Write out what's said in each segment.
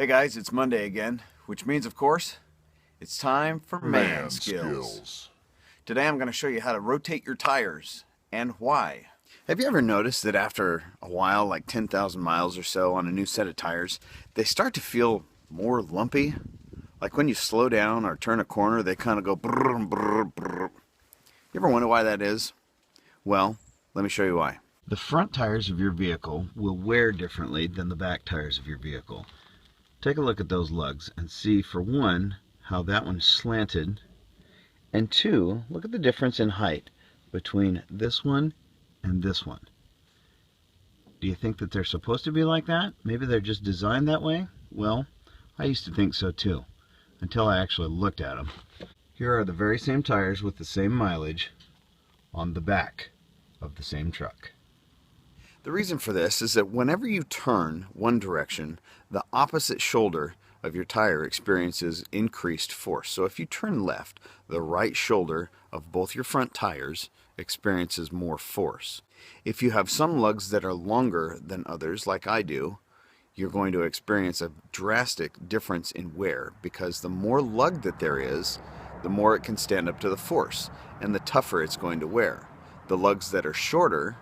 Hey guys, it's Monday again, which means, of course, it's time for Man Skills. Today I'm going to show you how to rotate your tires and why. Have you ever noticed that after a while, like 10,000 miles or so on a new set of tires, they start to feel more lumpy? Like when you slow down or turn a corner, they kind of go brrr, brrr, brrr. You ever wonder why that is? Well, let me show you why. The front tires of your vehicle will wear differently than the back tires of your vehicle. Take a look at those lugs and see, for one, how that one is slanted, and two, look at the difference in height between this one and this one. Do you think that they're supposed to be like that? Maybe they're just designed that way? Well, I used to think so too, until I actually looked at them. Here are the very same tires with the same mileage on the back of the same truck. The reason for this is that whenever you turn one direction, the opposite shoulder of your tire experiences increased force. So if you turn left, the right shoulder of both your front tires experiences more force. If you have some lugs that are longer than others, like I do, you're going to experience a drastic difference in wear, because the more lug that there is, the more it can stand up to the force, and the tougher it's going to wear. The lugs that are shorter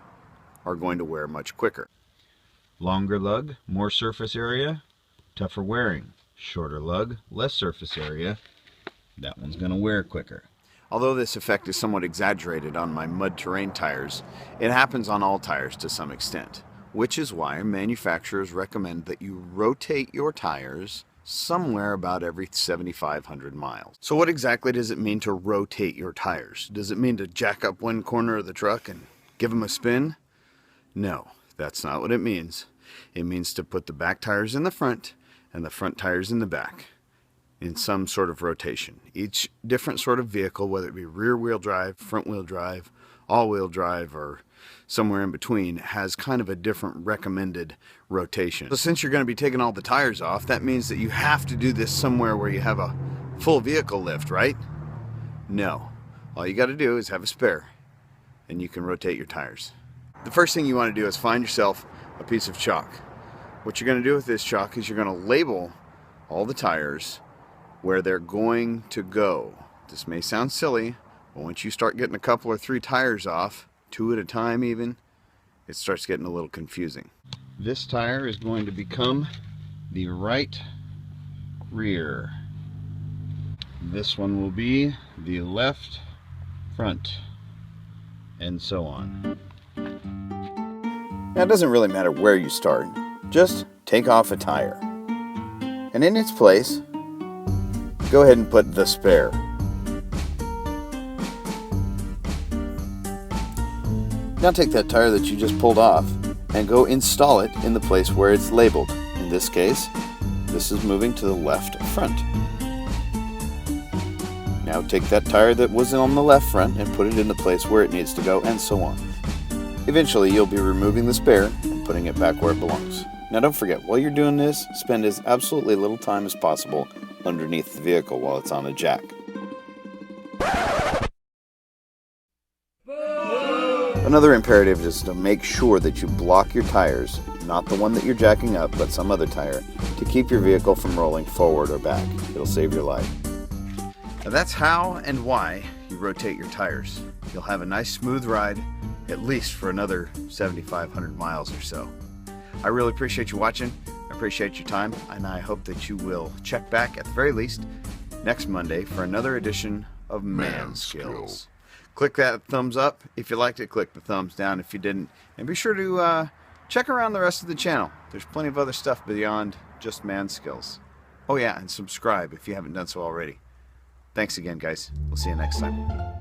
are going to wear much quicker. Longer lug, more surface area, tougher wearing. Shorter lug, less surface area, that one's going to wear quicker. Although this effect is somewhat exaggerated on my mud terrain tires, it happens on all tires to some extent, which is why manufacturers recommend that you rotate your tires somewhere about every 7,500 miles. So what exactly does it mean to rotate your tires? Does it mean to jack up one corner of the truck and give them a spin? No, that's not what it means. It means to put the back tires in the front and the front tires in the back in some sort of rotation. Each different sort of vehicle, whether it be rear-wheel drive, front-wheel drive, all-wheel drive, or somewhere in between, has kind of a different recommended rotation. So since you're going to be taking all the tires off, that means that you have to do this somewhere where you have a full vehicle lift, right? No. All you got to do is have a spare, and you can rotate your tires. The first thing you want to do is find yourself a piece of chalk. What you're going to do with this chalk is you're going to label all the tires where they're going to go. This may sound silly, but once you start getting a couple or three tires off, two at a time even, it starts getting a little confusing. This tire is going to become the right rear. This one will be the left front, and so on. Now, it doesn't really matter where you start. Just take off a tire. And in its place, go ahead and put the spare. Now take that tire that you just pulled off and go install it in the place where it's labeled. In this case, this is moving to the left front. Now take that tire that was on the left front and put it in the place where it needs to go, and so on. Eventually, you'll be removing the spare and putting it back where it belongs. Now don't forget, while you're doing this, spend as absolutely little time as possible underneath the vehicle while it's on a jack. Another imperative is to make sure that you block your tires, not the one that you're jacking up, but some other tire, to keep your vehicle from rolling forward or back. It'll save your life. Now that's how and why you rotate your tires. You'll have a nice smooth ride, at least for another 7,500 miles or so. I really appreciate you watching. I appreciate your time, and I hope that you will check back at the very least next Monday for another edition of Man Skills. Click that thumbs up if you liked it. Click the thumbs down if you didn't. And be sure to check around the rest of the channel. There's plenty of other stuff beyond just Man Skills. Oh yeah, and subscribe if you haven't done so already. Thanks again, guys. We'll see you next time.